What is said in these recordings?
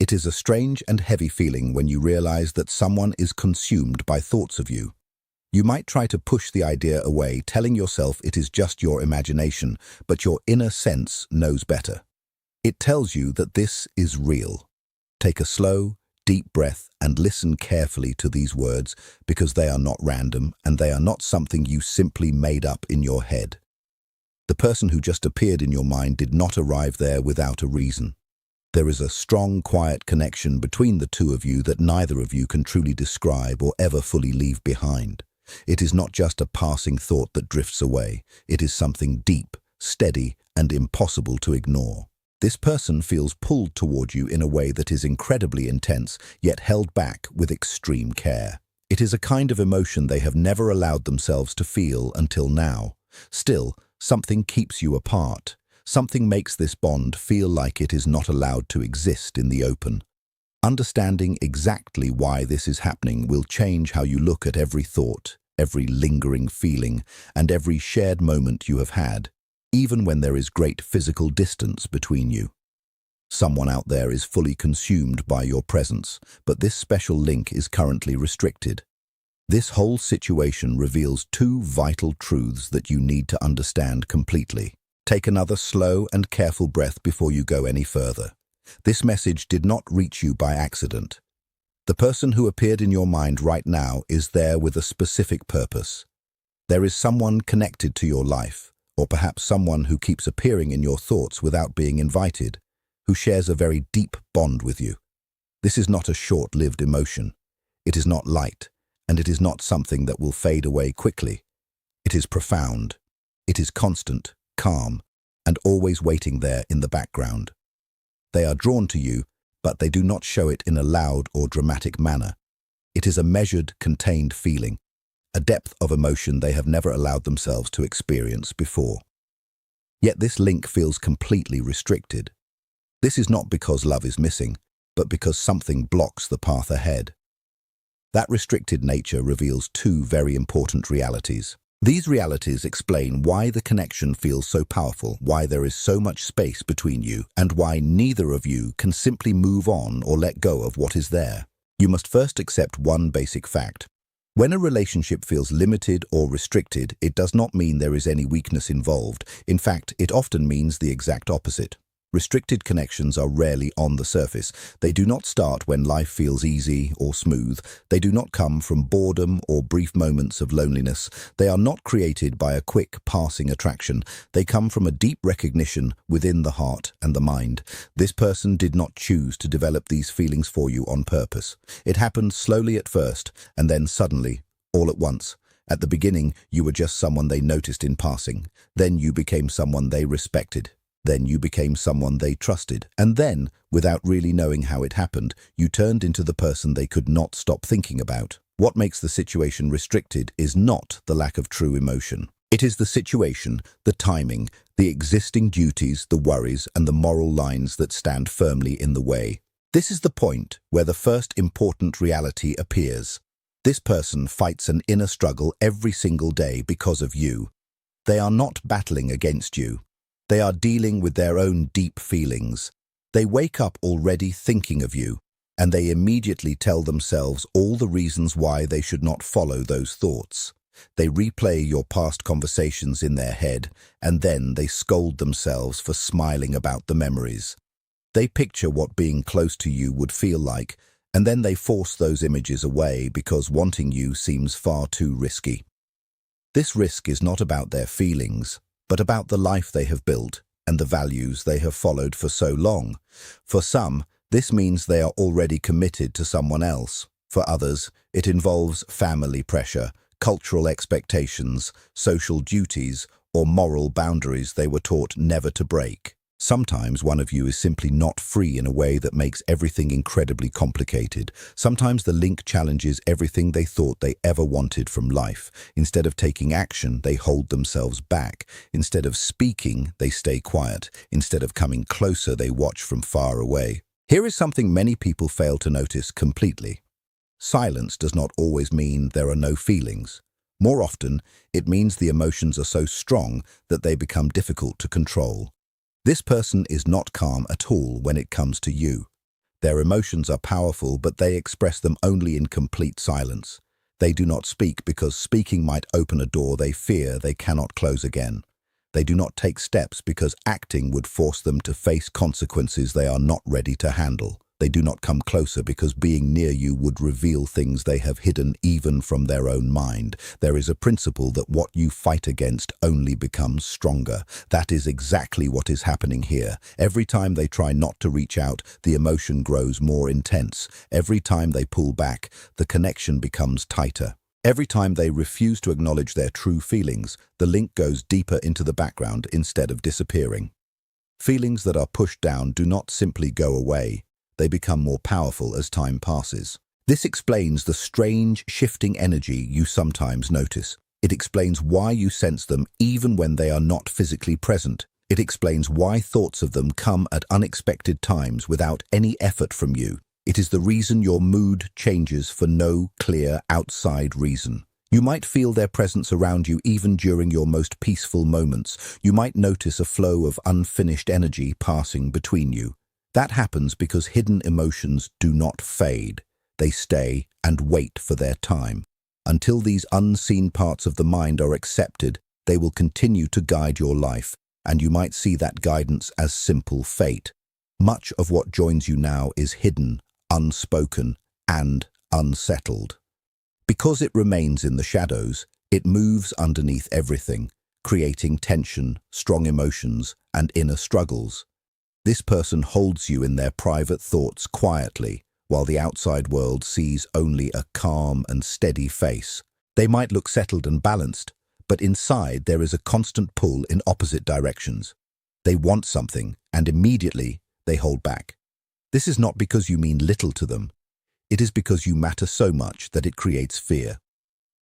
It is a strange and heavy feeling when you realize that someone is consumed by thoughts of you. You might try to push the idea away, telling yourself it is just your imagination, but your inner sense knows better. It tells you that this is real. Take a slow, deep breath and listen carefully to these words, because they are not random and they are not something you simply made up in your head. The person who just appeared in your mind did not arrive there without a reason. There is a strong, quiet connection between the two of you that neither of you can truly describe or ever fully leave behind. It is not just a passing thought that drifts away. It is something deep, steady, and impossible to ignore. This person feels pulled toward you in a way that is incredibly intense, yet held back with extreme care. It is a kind of emotion they have never allowed themselves to feel until now. Still, something keeps you apart. Something makes this bond feel like it is not allowed to exist in the open. Understanding exactly why this is happening will change how you look at every thought, every lingering feeling, and every shared moment you have had, even when there is great physical distance between you. Someone out there is fully consumed by your presence, but this special link is currently restricted. This whole situation reveals two vital truths that you need to understand completely. Take another slow and careful breath before you go any further. This message did not reach you by accident. The person who appeared in your mind right now is there with a specific purpose. There is someone connected to your life, or perhaps someone who keeps appearing in your thoughts without being invited, who shares a very deep bond with you. This is not a short-lived emotion. It is not light, and it is not something that will fade away quickly. It is profound. It is constant, calm, and always waiting there in the background. They are drawn to you, but they do not show it in a loud or dramatic manner. It is a measured, contained feeling, a depth of emotion they have never allowed themselves to experience before. Yet this link feels completely restricted. This is not because love is missing, but because something blocks the path ahead. That restricted nature reveals two very important realities. These realities explain why the connection feels so powerful, why there is so much space between you, and why neither of you can simply move on or let go of what is there. You must first accept one basic fact. When a relationship feels limited or restricted, it does not mean there is any weakness involved. In fact, it often means the exact opposite. Restricted connections are rarely on the surface. They do not start when life feels easy or smooth. They do not come from boredom or brief moments of loneliness. They are not created by a quick passing attraction. They come from a deep recognition within the heart and the mind. This person did not choose to develop these feelings for you on purpose. It happened slowly at first, and then suddenly, all at once. At the beginning, you were just someone they noticed in passing. Then you became someone they respected. Then you became someone they trusted. And then, without really knowing how it happened, you turned into the person they could not stop thinking about. What makes the situation restricted is not the lack of true emotion. It is the situation, the timing, the existing duties, the worries, and the moral lines that stand firmly in the way. This is the point where the first important reality appears. This person fights an inner struggle every single day because of you. They are not battling against you. They are dealing with their own deep feelings. They wake up already thinking of you, and they immediately tell themselves all the reasons why they should not follow those thoughts. They replay your past conversations in their head, and then they scold themselves for smiling about the memories. They picture what being close to you would feel like, and then they force those images away because wanting you seems far too risky. This risk is not about their feelings, but about the life they have built and the values they have followed for so long. For some, this means they are already committed to someone else. For others, it involves family pressure, cultural expectations, social duties, or moral boundaries they were taught never to break. Sometimes one of you is simply not free in a way that makes everything incredibly complicated. Sometimes the link challenges everything they thought they ever wanted from life. Instead of taking action, they hold themselves back. Instead of speaking, they stay quiet. Instead of coming closer, they watch from far away. Here is something many people fail to notice completely. Silence does not always mean there are no feelings. More often, it means the emotions are so strong that they become difficult to control. This person is not calm at all when it comes to you. Their emotions are powerful, but they express them only in complete silence. They do not speak because speaking might open a door they fear they cannot close again. They do not take steps because acting would force them to face consequences they are not ready to handle. They do not come closer because being near you would reveal things they have hidden even from their own mind. There is a principle that what you fight against only becomes stronger. That is exactly what is happening here. Every time they try not to reach out, the emotion grows more intense. Every time they pull back, the connection becomes tighter. Every time they refuse to acknowledge their true feelings, the link goes deeper into the background instead of disappearing. Feelings that are pushed down do not simply go away. They become more powerful as time passes. This explains the strange, shifting energy you sometimes notice. It explains why you sense them even when they are not physically present. It explains why thoughts of them come at unexpected times without any effort from you. It is the reason your mood changes for no clear outside reason. You might feel their presence around you even during your most peaceful moments. You might notice a flow of unfinished energy passing between you. That happens because hidden emotions do not fade. They stay and wait for their time. Until these unseen parts of the mind are accepted, they will continue to guide your life, and you might see that guidance as simple fate. Much of what joins you now is hidden, unspoken, and unsettled. Because it remains in the shadows, it moves underneath everything, creating tension, strong emotions, and inner struggles. This person holds you in their private thoughts quietly, while the outside world sees only a calm and steady face. They might look settled and balanced, but inside there is a constant pull in opposite directions. They want something, and immediately they hold back. This is not because you mean little to them. It is because you matter so much that it creates fear.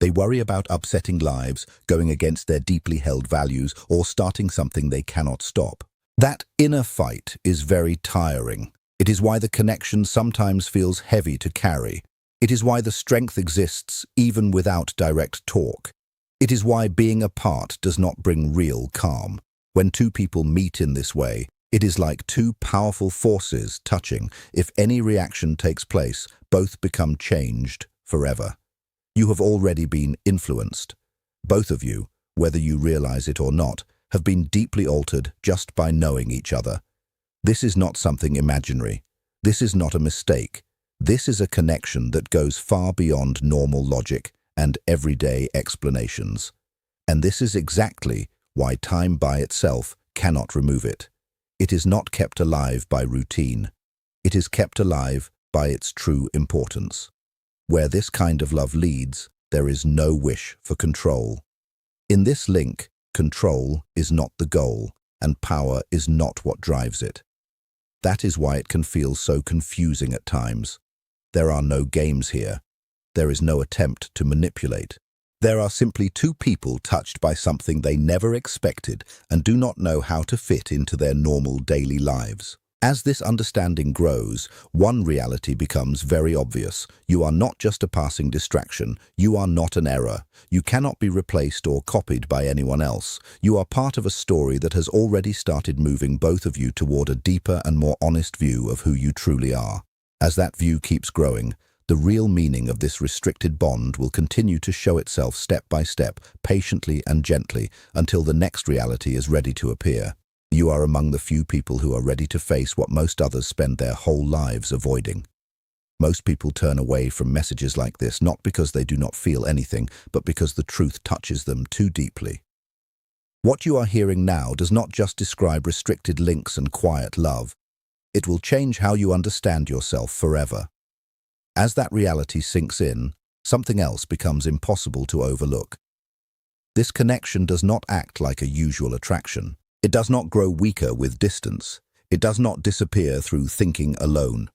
They worry about upsetting lives, going against their deeply held values, or starting something they cannot stop. That inner fight is very tiring. It is why the connection sometimes feels heavy to carry. It is why the strength exists even without direct talk. It is why being apart does not bring real calm. When two people meet in this way, it is like two powerful forces touching. If any reaction takes place, both become changed forever. You have already been influenced. Both of you, whether you realize it or not, have been deeply altered just by knowing each other. This is not something imaginary. This is not a mistake. This is a connection that goes far beyond normal logic and everyday explanations. And this is exactly why time by itself cannot remove it. It is not kept alive by routine. It is kept alive by its true importance. Where this kind of love leads, there is no wish for control. In this link, control is not the goal, and power is not what drives it. That is why it can feel so confusing at times. There are no games here. There is no attempt to manipulate. There are simply two people touched by something they never expected and do not know how to fit into their normal daily lives. As this understanding grows, one reality becomes very obvious. You are not just a passing distraction. You are not an error. You cannot be replaced or copied by anyone else. You are part of a story that has already started moving both of you toward a deeper and more honest view of who you truly are. As that view keeps growing, the real meaning of this restricted bond will continue to show itself step by step, patiently and gently, until the next reality is ready to appear. You are among the few people who are ready to face what most others spend their whole lives avoiding. Most people turn away from messages like this not because they do not feel anything, but because the truth touches them too deeply. What you are hearing now does not just describe restricted links and quiet love. It will change how you understand yourself forever. As that reality sinks in, something else becomes impossible to overlook. This connection does not act like a usual attraction. It does not grow weaker with distance. It does not disappear through thinking alone.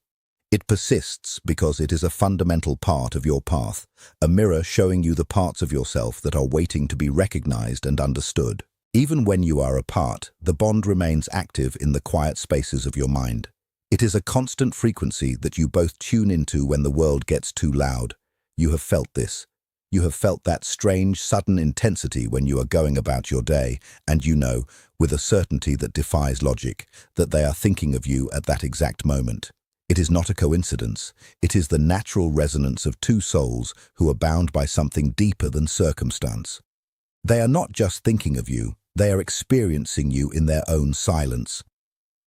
It persists because it is a fundamental part of your path, a mirror showing you the parts of yourself that are waiting to be recognized and understood. Even when you are apart, the bond remains active in the quiet spaces of your mind. It is a constant frequency that you both tune into when the world gets too loud. You have felt this. You have felt that strange, sudden intensity when you are going about your day, and you know, with a certainty that defies logic, that they are thinking of you at that exact moment. It is not a coincidence. It is the natural resonance of two souls who are bound by something deeper than circumstance. They are not just thinking of you, they are experiencing you in their own silence.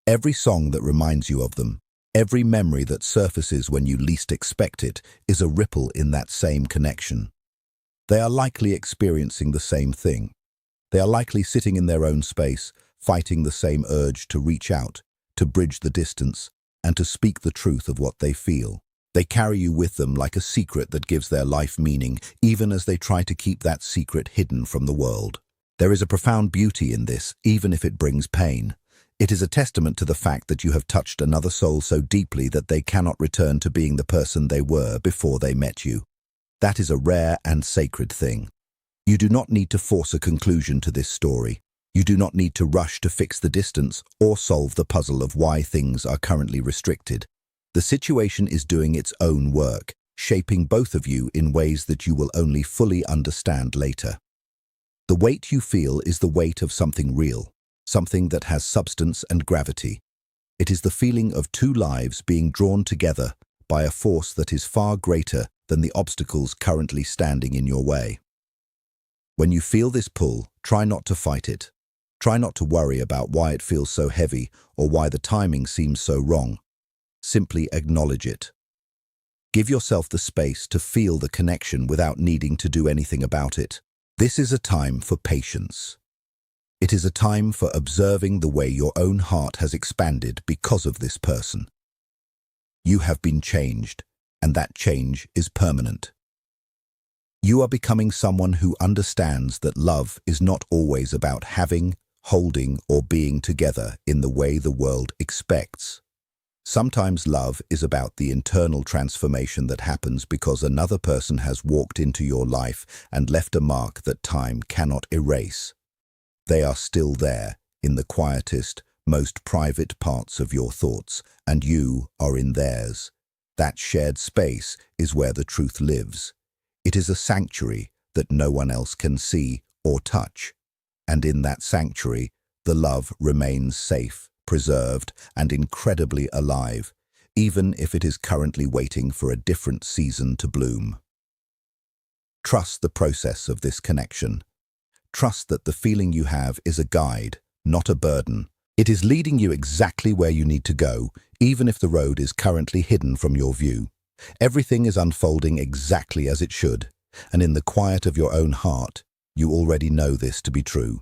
Every song that reminds you of them, every memory that surfaces when you least expect it, is a ripple in that same connection. They are likely experiencing the same thing. They are likely sitting in their own space, fighting the same urge to reach out, to bridge the distance, and to speak the truth of what they feel. They carry you with them like a secret that gives their life meaning, even as they try to keep that secret hidden from the world. There is a profound beauty in this, even if it brings pain. It is a testament to the fact that you have touched another soul so deeply that they cannot return to being the person they were before they met you. That is a rare and sacred thing. You do not need to force a conclusion to this story. You do not need to rush to fix the distance or solve the puzzle of why things are currently restricted. The situation is doing its own work, shaping both of you in ways that you will only fully understand later. The weight you feel is the weight of something real, something that has substance and gravity. It is the feeling of two lives being drawn together by a force that is far greater than the obstacles currently standing in your way. When you feel this pull, try not to fight it. Try not to worry about why it feels so heavy or why the timing seems so wrong. Simply acknowledge it. Give yourself the space to feel the connection without needing to do anything about it. This is a time for patience. It is a time for observing the way your own heart has expanded because of this person. You have been changed, and that change is permanent. You are becoming someone who understands that love is not always about having, holding, or being together in the way the world expects. Sometimes love is about the internal transformation that happens because another person has walked into your life and left a mark that time cannot erase. They are still there, in the quietest, most private parts of your thoughts, and you are in theirs. That shared space is where the truth lives. It is a sanctuary that no one else can see or touch. And in that sanctuary, the love remains safe, preserved, and incredibly alive, even if it is currently waiting for a different season to bloom. Trust the process of this connection. Trust that the feeling you have is a guide, not a burden. It is leading you exactly where you need to go, even if the road is currently hidden from your view. Everything is unfolding exactly as it should, and in the quiet of your own heart, you already know this to be true.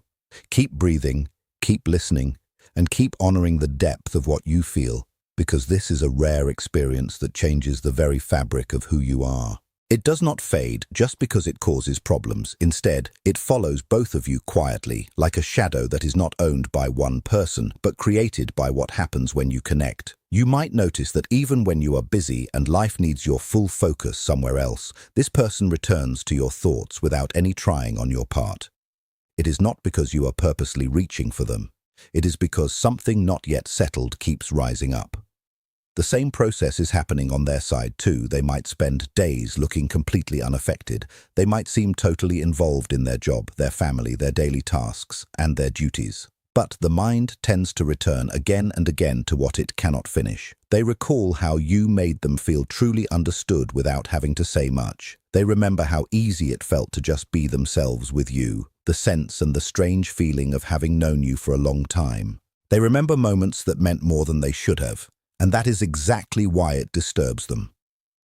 Keep breathing, keep listening, and keep honoring the depth of what you feel, because this is a rare experience that changes the very fabric of who you are. It does not fade just because it causes problems. Instead, it follows both of you quietly, like a shadow that is not owned by one person, but created by what happens when you connect. You might notice that even when you are busy and life needs your full focus somewhere else, this person returns to your thoughts without any trying on your part. It is not because you are purposely reaching for them. It is because something not yet settled keeps rising up. The same process is happening on their side too. They might spend days looking completely unaffected. They might seem totally involved in their job, their family, their daily tasks, and their duties. But the mind tends to return again and again to what it cannot finish. They recall how you made them feel truly understood without having to say much. They remember how easy it felt to just be themselves with you, the sense and the strange feeling of having known you for a long time. They remember moments that meant more than they should have. And that is exactly why it disturbs them.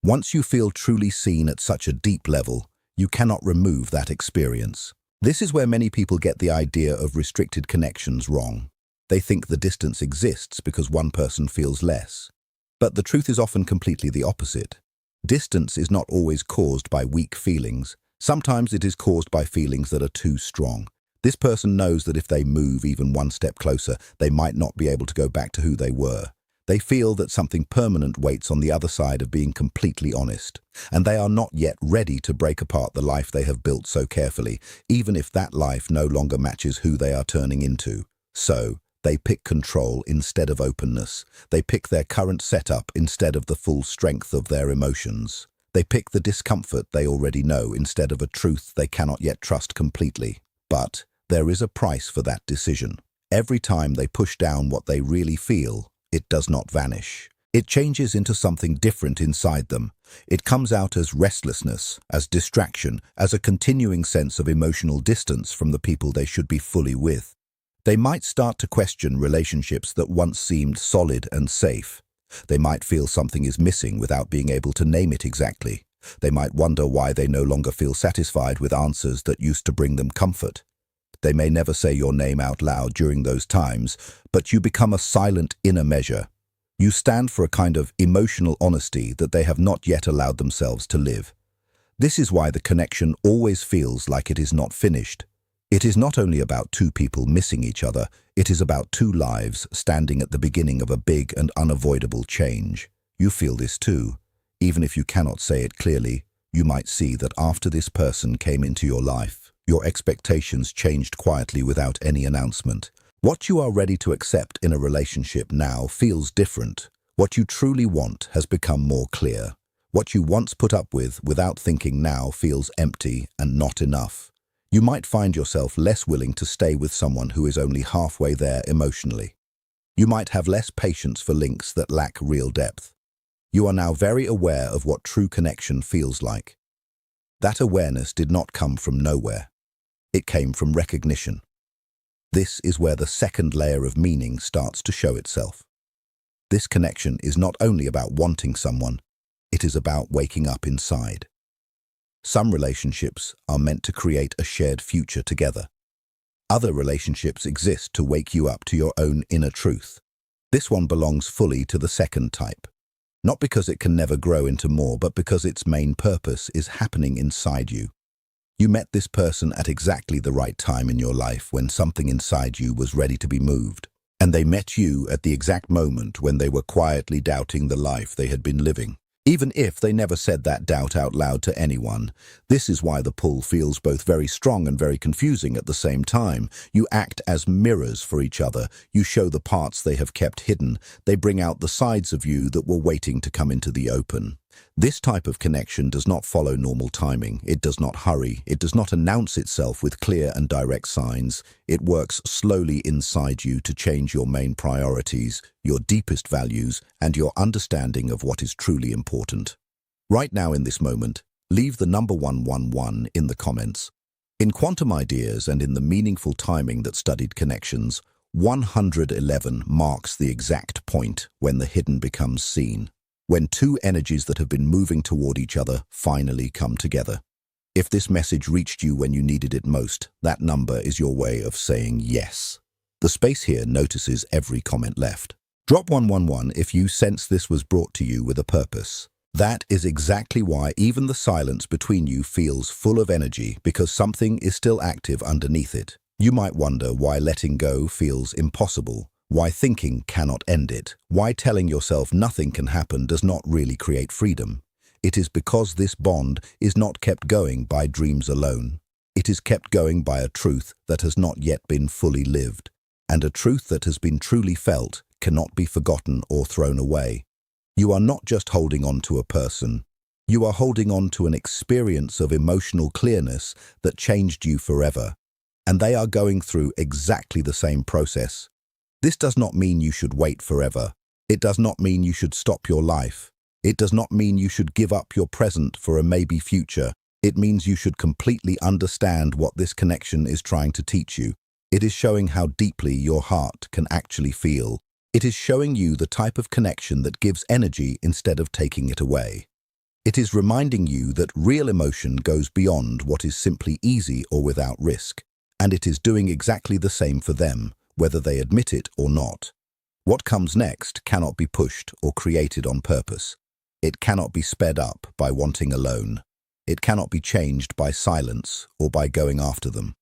Once you feel truly seen at such a deep level, you cannot remove that experience. This is where many people get the idea of restricted connections wrong. They think the distance exists because one person feels less. But the truth is often completely the opposite. Distance is not always caused by weak feelings. Sometimes it is caused by feelings that are too strong. This person knows that if they move even one step closer, they might not be able to go back to who they were. They feel that something permanent waits on the other side of being completely honest, and they are not yet ready to break apart the life they have built so carefully, even if that life no longer matches who they are turning into. So, they pick control instead of openness. They pick their current setup instead of the full strength of their emotions. They pick the discomfort they already know instead of a truth they cannot yet trust completely. But there is a price for that decision. Every time they push down what they really feel, it does not vanish. It changes into something different inside them. It comes out as restlessness, as distraction, as a continuing sense of emotional distance from the people they should be fully with. They might start to question relationships that once seemed solid and safe. They might feel something is missing without being able to name it exactly. They might wonder why they no longer feel satisfied with answers that used to bring them comfort. They may never say your name out loud during those times, but you become a silent inner measure. You stand for a kind of emotional honesty that they have not yet allowed themselves to live. This is why the connection always feels like it is not finished. It is not only about two people missing each other, it is about two lives standing at the beginning of a big and unavoidable change. You feel this too. Even if you cannot say it clearly, you might see that after this person came into your life, your expectations changed quietly without any announcement. What you are ready to accept in a relationship now feels different. What you truly want has become more clear. What you once put up with without thinking now feels empty and not enough. You might find yourself less willing to stay with someone who is only halfway there emotionally. You might have less patience for links that lack real depth. You are now very aware of what true connection feels like. That awareness did not come from nowhere. It came from recognition. This is where the second layer of meaning starts to show itself. This connection is not only about wanting someone, it is about waking up inside. Some relationships are meant to create a shared future together. Other relationships exist to wake you up to your own inner truth. This one belongs fully to the second type. Not because it can never grow into more, but because its main purpose is happening inside you. You met this person at exactly the right time in your life when something inside you was ready to be moved. And they met you at the exact moment when they were quietly doubting the life they had been living. Even if they never said that doubt out loud to anyone, this is why the pull feels both very strong and very confusing at the same time. You act as mirrors for each other. You show the parts they have kept hidden. They bring out the sides of you that were waiting to come into the open. This type of connection does not follow normal timing. It does not hurry. It does not announce itself with clear and direct signs. It works slowly inside you to change your main priorities, your deepest values, and your understanding of what is truly important. Right now in this moment, leave the number 111 in the comments. In quantum ideas and in the meaningful timing that studied connections, 111 marks the exact point when the hidden becomes seen. When two energies that have been moving toward each other finally come together. If this message reached you when you needed it most, that number is your way of saying yes. The space here notices every comment left. Drop 111 if you sense this was brought to you with a purpose. That is exactly why even the silence between you feels full of energy, because something is still active underneath it. You might wonder why letting go feels impossible. Why thinking cannot end it. Why telling yourself nothing can happen does not really create freedom. It is because this bond is not kept going by dreams alone. It is kept going by a truth that has not yet been fully lived. And a truth that has been truly felt cannot be forgotten or thrown away. You are not just holding on to a person. You are holding on to an experience of emotional clearness that changed you forever. And they are going through exactly the same process. This does not mean you should wait forever. It does not mean you should stop your life. It does not mean you should give up your present for a maybe future. It means you should completely understand what this connection is trying to teach you. It is showing how deeply your heart can actually feel. It is showing you the type of connection that gives energy instead of taking it away. It is reminding you that real emotion goes beyond what is simply easy or without risk. And it is doing exactly the same for them, whether they admit it or not. What comes next cannot be pushed or created on purpose. It cannot be sped up by wanting alone. It cannot be changed by silence or by going after them.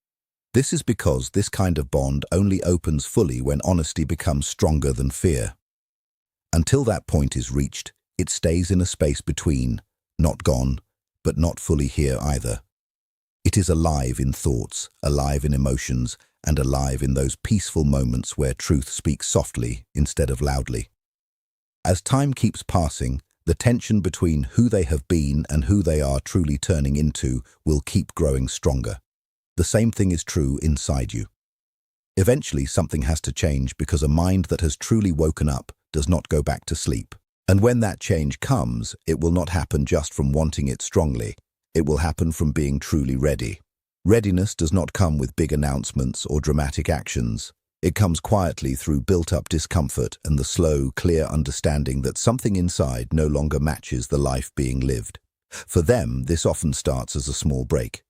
This is because this kind of bond only opens fully when honesty becomes stronger than fear. Until that point is reached, it stays in a space between, not gone, but not fully here either. It is alive in thoughts, alive in emotions, and alive in those peaceful moments where truth speaks softly instead of loudly. As time keeps passing, the tension between who they have been and who they are truly turning into will keep growing stronger. The same thing is true inside you. Eventually, something has to change because a mind that has truly woken up does not go back to sleep. And when that change comes, it will not happen just from wanting it strongly. It will happen from being truly ready. Readiness does not come with big announcements or dramatic actions. It comes quietly through built-up discomfort and the slow, clear understanding that something inside no longer matches the life being lived. For them, this often starts as a small break.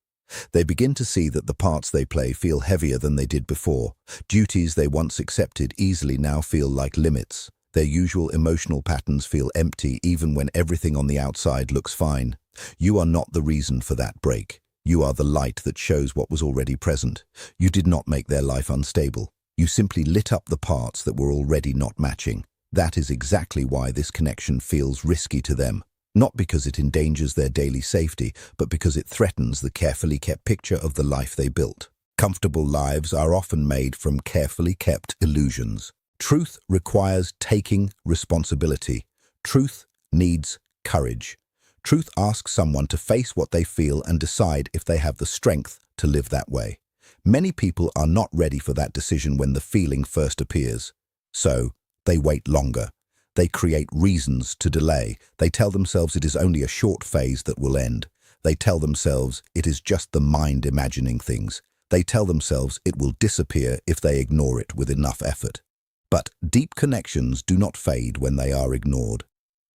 They begin to see that the parts they play feel heavier than they did before. Duties they once accepted easily now feel like limits. Their usual emotional patterns feel empty even when everything on the outside looks fine. You are not the reason for that break. You are the light that shows what was already present. You did not make their life unstable. You simply lit up the parts that were already not matching. That is exactly why this connection feels risky to them. Not because it endangers their daily safety, but because it threatens the carefully kept picture of the life they built. Comfortable lives are often made from carefully kept illusions. Truth requires taking responsibility. Truth needs courage. Truth asks someone to face what they feel and decide if they have the strength to live that way. Many people are not ready for that decision when the feeling first appears. So, they wait longer. They create reasons to delay. They tell themselves it is only a short phase that will end. They tell themselves it is just the mind imagining things. They tell themselves it will disappear if they ignore it with enough effort. But deep connections do not fade when they are ignored.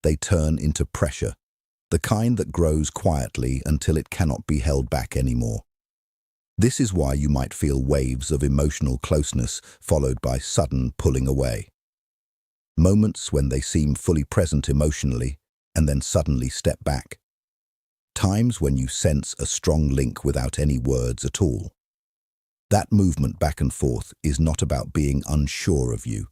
They turn into pressure, the kind that grows quietly until it cannot be held back anymore. This is why you might feel waves of emotional closeness followed by sudden pulling away. Moments when they seem fully present emotionally and then suddenly step back. Times when you sense a strong link without any words at all. That movement back and forth is not about being unsure of you.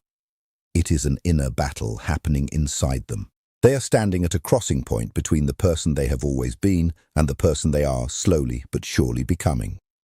It is an inner battle happening inside them. They are standing at a crossing point between the person they have always been and the person they are slowly but surely becoming.